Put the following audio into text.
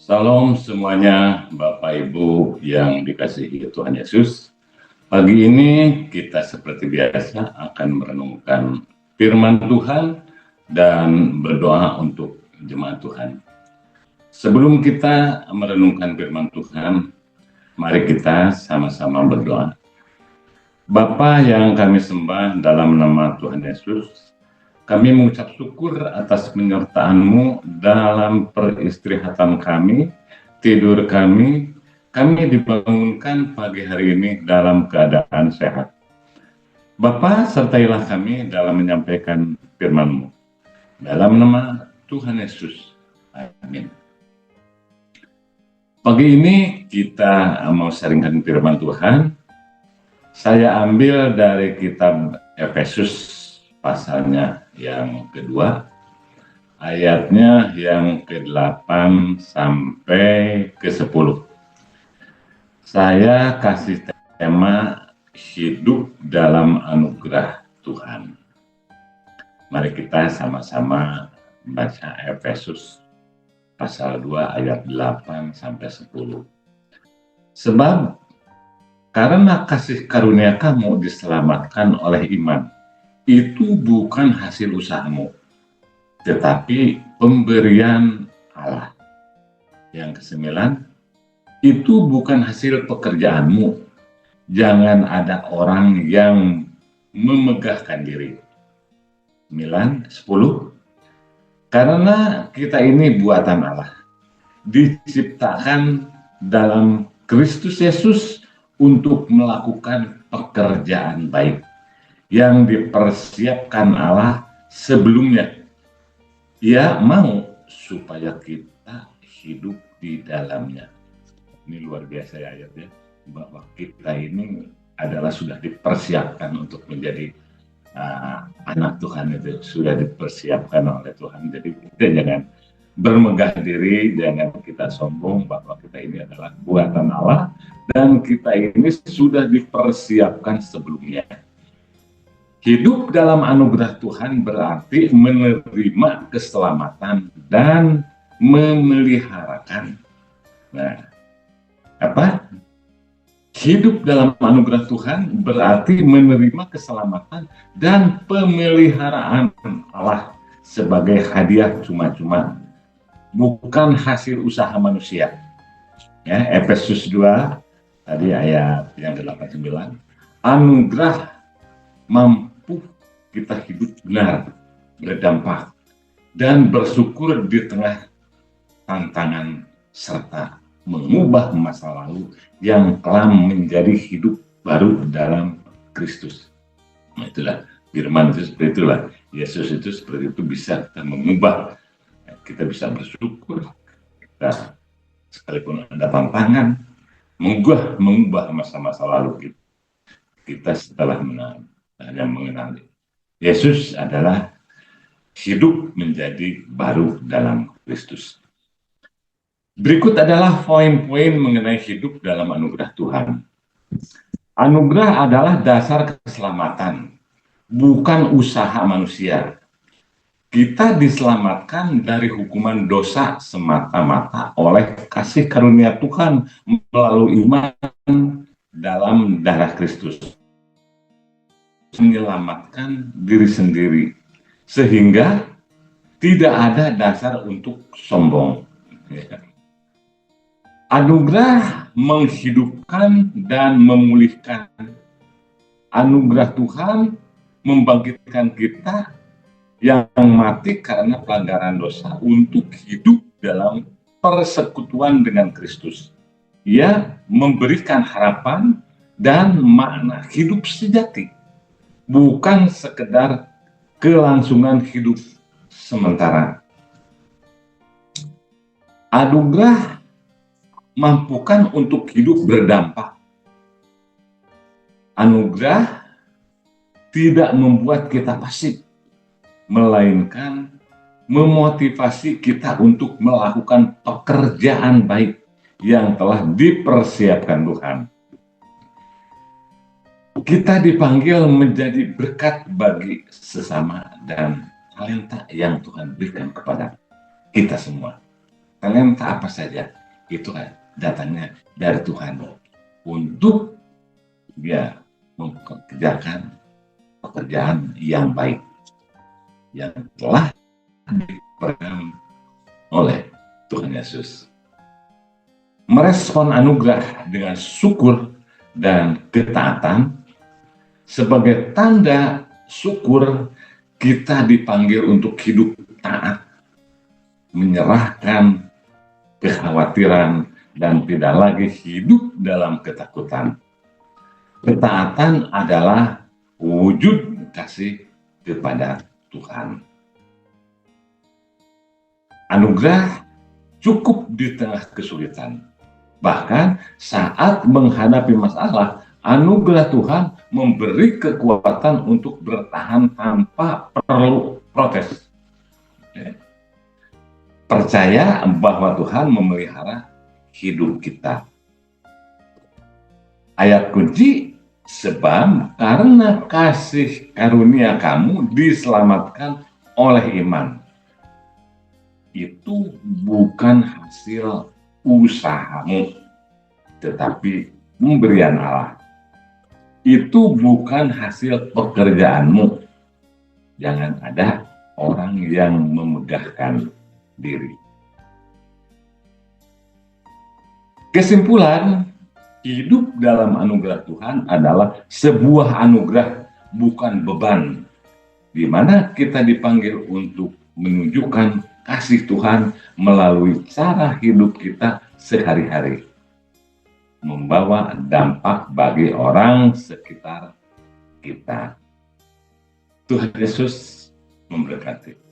Salam semuanya, Bapak Ibu yang dikasihi Tuhan Yesus. Pagi ini kita seperti biasa akan merenungkan firman Tuhan dan berdoa untuk jemaat Tuhan. Sebelum kita merenungkan firman Tuhan, mari kita sama-sama berdoa. Bapa yang kami sembah dalam nama Tuhan Yesus, kami mengucap syukur atas penyertaan-Mu dalam peristirahatan kami, tidur kami dibangunkan pagi hari ini dalam keadaan sehat. Bapa, sertailah kami dalam menyampaikan firman-Mu. Dalam nama Tuhan Yesus. Amin. Pagi ini kita mau sharingkan firman Tuhan. Saya ambil dari kitab Efesus pasalnya yang kedua, ayatnya yang ke-8 sampai ke-10. Saya kasih tema hidup dalam anugerah Tuhan. Mari kita sama-sama baca Efesus pasal 2 ayat 8 sampai 10. Sebab karena kasih karunia kamu diselamatkan oleh iman, itu bukan hasil usahamu, tetapi pemberian Allah. Yang ke-9, itu bukan hasil pekerjaanmu. Jangan ada orang yang memegahkan diri. 9, 10, karena kita ini buatan Allah, diciptakan dalam Kristus Yesus untuk melakukan pekerjaan baik yang dipersiapkan Allah sebelumnya. Ia mau supaya kita hidup di dalamnya. Ini luar biasa ya ayatnya, bahwa kita ini adalah sudah dipersiapkan untuk menjadi anak Tuhan, itu sudah dipersiapkan oleh Tuhan. Jadi kita jangan bermegah diri, jangan kita sombong bahwa kita ini adalah buatan Allah dan kita ini sudah dipersiapkan sebelumnya. Hidup dalam anugerah Tuhan berarti menerima keselamatan dan memeliharakan. Nah, apa? Hidup dalam anugerah Tuhan berarti menerima keselamatan dan pemeliharaan Allah sebagai hadiah cuma-cuma, bukan hasil usaha manusia. Ya, Efesus 2 tadi ayat yang ke-8-9, anugerah mampu kita hidup benar, berdampak, dan bersyukur di tengah tantangan serta mengubah masa lalu yang kelam menjadi hidup baru dalam Kristus. Nah, itulah firman itu, seperti itulah Yesus itu seperti itu bisa kita mengubah. Kita bisa bersyukur, kita sekalipun ada tantangan, mengubah masa-masa lalu kita setelah mengenali Yesus adalah hidup menjadi baru dalam Kristus. Berikut adalah poin-poin mengenai hidup dalam anugerah Tuhan. Anugerah adalah dasar keselamatan, bukan usaha manusia. Kita diselamatkan dari hukuman dosa semata-mata oleh kasih karunia Tuhan melalui iman dalam darah Kristus. Menyelamatkan diri sendiri, sehingga tidak ada dasar untuk sombong. Anugerah menghidupkan dan memulihkan. Anugerah Tuhan membangkitkan kita yang mati karena pelanggaran dosa untuk hidup dalam persekutuan dengan Kristus. Ia memberikan harapan dan makna hidup sejati, bukan sekedar kelangsungan hidup sementara. Anugerah mampukan untuk hidup berdampak. Anugerah tidak membuat kita pasif, melainkan memotivasi kita untuk melakukan pekerjaan baik yang telah dipersiapkan Tuhan. Kita dipanggil menjadi berkat bagi sesama dan talenta yang Tuhan berikan kepada kita semua. talenta apa saja, itu kan datangnya dari Tuhan untuk dia mempekerjakan pekerjaan yang baik yang telah diberikan oleh Tuhan Yesus. Merespon anugerah dengan syukur dan ketaatan. Sebagai tanda syukur, kita dipanggil untuk hidup taat, menyerahkan kekhawatiran, dan tidak lagi hidup dalam ketakutan. Ketaatan adalah wujud kasih kepada Tuhan. Anugerah cukup di tengah kesulitan. Bahkan saat menghadapi masalah, anugerah Tuhan memberi kekuatan untuk bertahan tanpa perlu protes. Percaya bahwa Tuhan memelihara hidup kita. Ayat kunci, sebab karena kasih karunia kamu diselamatkan oleh iman. Itu bukan hasil usahamu, tetapi pemberian Allah. Itu bukan hasil pekerjaanmu. Jangan ada orang yang memegahkan diri. Kesimpulan, hidup dalam anugerah Tuhan adalah sebuah anugerah, bukan beban, di mana kita dipanggil untuk menunjukkan kasih Tuhan melalui cara hidup kita sehari-hari, membawa dampak bagi orang sekitar kita. Tuhan Yesus memberkati.